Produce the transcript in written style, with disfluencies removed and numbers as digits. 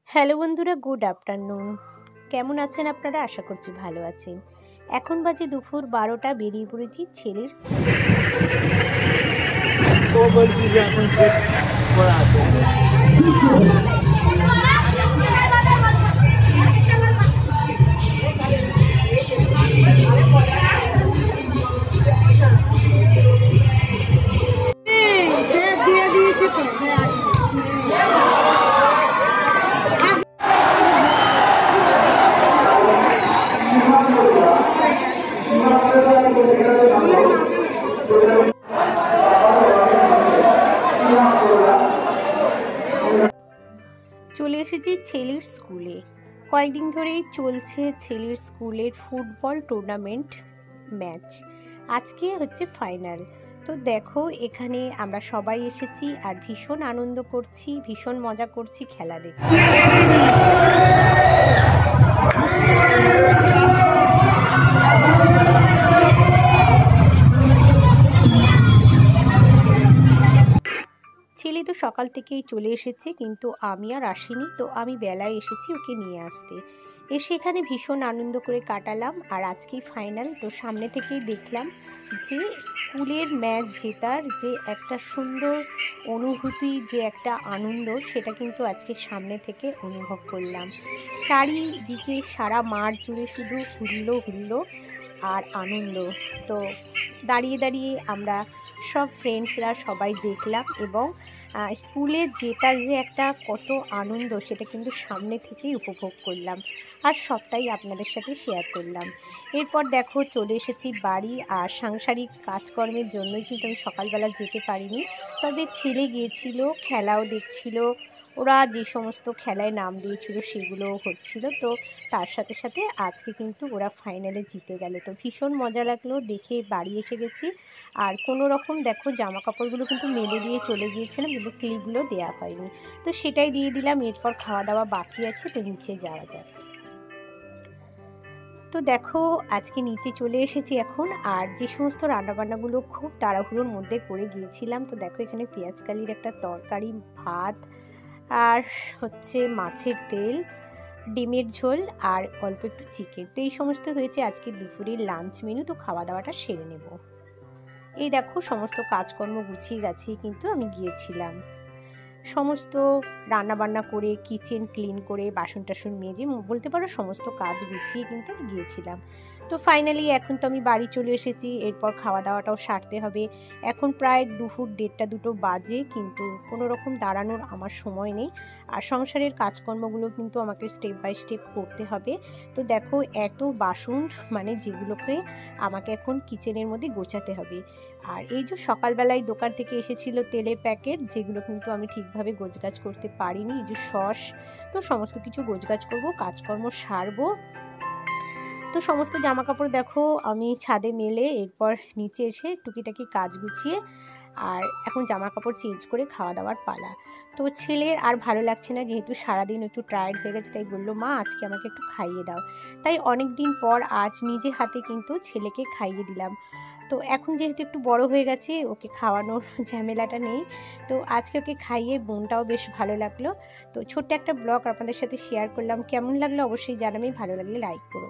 Hello বন্ধুরা, good afternoon. কেমন আছেন আপনারা? আশা করছি ভালো আছেন। এখন বাজে দুপুর 12টা, বেরিয়ে পড়েছি ছেলের চলে এসেছি ছেলের স্কুলে। কয়েকদিন ধরেই চলছে ছেলের স্কুলের ফুটবল টুর্নামেন্ট ম্যাচ। আজকে হচ্ছে ফাইনাল। তো দেখো, এখানে আমরা সবাই এসেছি আর ভীষণ আনন্দ করছি, ভীষণ মজা করছি খেলা দেখে। ছেলে তো সকাল থেকেই চলে এসেছে, কিন্তু আমি আর আসিনি। তো আমি বেলায় এসেছি ওকে নিয়ে আসতে। এসে এখানে ভীষণ আনন্দ করে কাটালাম। আর আজকেই ফাইনাল, তো সামনে থেকেই দেখলাম যে স্কুলের ম্যাচ জেতার যে একটা সুন্দর অনুভূতি, যে একটা আনন্দ, সেটা কিন্তু আজকে সামনে থেকে অনুভব করলাম। চারিদিকে সারা মাঠ জুড়ে শুধু হুল্লো আর আনন্দ। তো দাঁড়িয়ে দাঁড়িয়ে আমরা সব ফ্রেন্ডসরা সবাই দেখলাম, এবং স্কুলে জেতার যে একটা কত আনন্দ, সেটা কিন্তু সামনে থেকেই উপভোগ করলাম আর সবটাই আপনাদের সাথে শেয়ার করলাম। এরপর দেখো, চলে এসেছি বাড়ি। আর সাংসারিক কাজকর্মের জন্যই কিন্তু আমি সকালবেলা যেতে পারিনি। তবে ছেলে গিয়েছিল, খেলাও দেখছিল। ওরা যে সমস্ত খেলায় নাম দিয়েছিল সেগুলো হচ্ছিল। তো তার সাথে সাথে আজকে কিন্তু ওরা ফাইনালে জিতে গেল। তো ভীষণ মজা লাগলো দেখে। বাড়ি এসে গেছি, আর কোনো রকম দেখো জামা কাপড়গুলো কিন্তু মেলে দিয়ে চলে গিয়েছিলাম, কিন্তু ক্লিপগুলো দেওয়া হয়নি। তো সেটাই দিয়ে দিলাম। এরপর খাওয়া দাওয়া বাকি আছে, তো নিচে যাওয়া যাক। তো দেখো, আজকে নিচে চলে এসেছি এখন। আর যে সমস্ত রান্নাবান্নাগুলো খুব তাড়াহুড়োর মধ্যে করে গিয়েছিলাম, তো দেখো এখানে পেঁয়াজকালির একটা তরকারি, ভাত, আর হচ্ছে মাছের তেল, ডিমের ঝোল, আর অল্প একটু চিকেন। তো এই সমস্ত হয়েছে আজকে দুপুরের লাঞ্চ মেনু। তো খাওয়া দাওয়াটা সেরে নেব। এই দেখো, সমস্ত কাজকর্ম গুছিয়ে গাছিয়ে কিন্তু আমি গিয়েছিলাম। সমস্ত রান্নাবান্না করে, কিচেন ক্লিন করে, বাসন টাসন মেজে, বলতে পারো সমস্ত কাজ গুছিয়ে কিন্তু আমি গিয়েছিলাম। তো ফাইনালি এখন তো আমি বাড়ি চলে এসেছি। এরপর খাওয়া দাওয়াটাও সারতে হবে। এখন প্রায় দুপুর 1:30-2 বাজে, কিন্তু কোনো রকম দাঁড়ানোর আমার সময় নেই। আর সংসারের কাজকর্মগুলো কিন্তু আমাকে স্টেপ বাই স্টেপ করতে হবে। তো দেখো, এত বাসন, মানে যেগুলোকে আমাকে এখন কিচেনের মধ্যে গোছাতে হবে। আর এই যে সকালবেলায় দোকান থেকে এসেছিল তেলের প্যাকেট, যেগুলো কিন্তু আমি ঠিকভাবে গোছগাছ করতে পারিনি। এই যে সস, তো সমস্ত কিছু গোছগাছ করব, কাজকর্ম সারবো। তো সমস্ত জামা কাপড় দেখো আমি ছাদে মেলে, এরপর নিচে এসে টুকিটাকি কাজ গুছিয়ে, আর এখন জামা কাপড় চেঞ্জ করে খাওয়া দাওয়ার পালা। তো ছেলের আর ভালো লাগছে না, যেহেতু সারাদিন একটু টায়ার্ড হয়ে গেছে, তাই বললো মা আজকে আমাকে একটু খাইয়ে দাও। তাই অনেক দিন পর আজ নিজে হাতে কিন্তু ছেলেকে খাইয়ে দিলাম। তো এখন যেহেতু একটু বড় হয়ে গেছে, ওকে খাওয়ানোর ঝামেলাটা নেই। তো আজকে ওকে খাইয়ে মনটাও বেশ ভালো লাগলো। তো ছোট্ট একটা ব্লগ আপনাদের সাথে শেয়ার করলাম। কেমন লাগলো অবশ্যই জানাবেন, ভালো লাগলে লাইক করুন।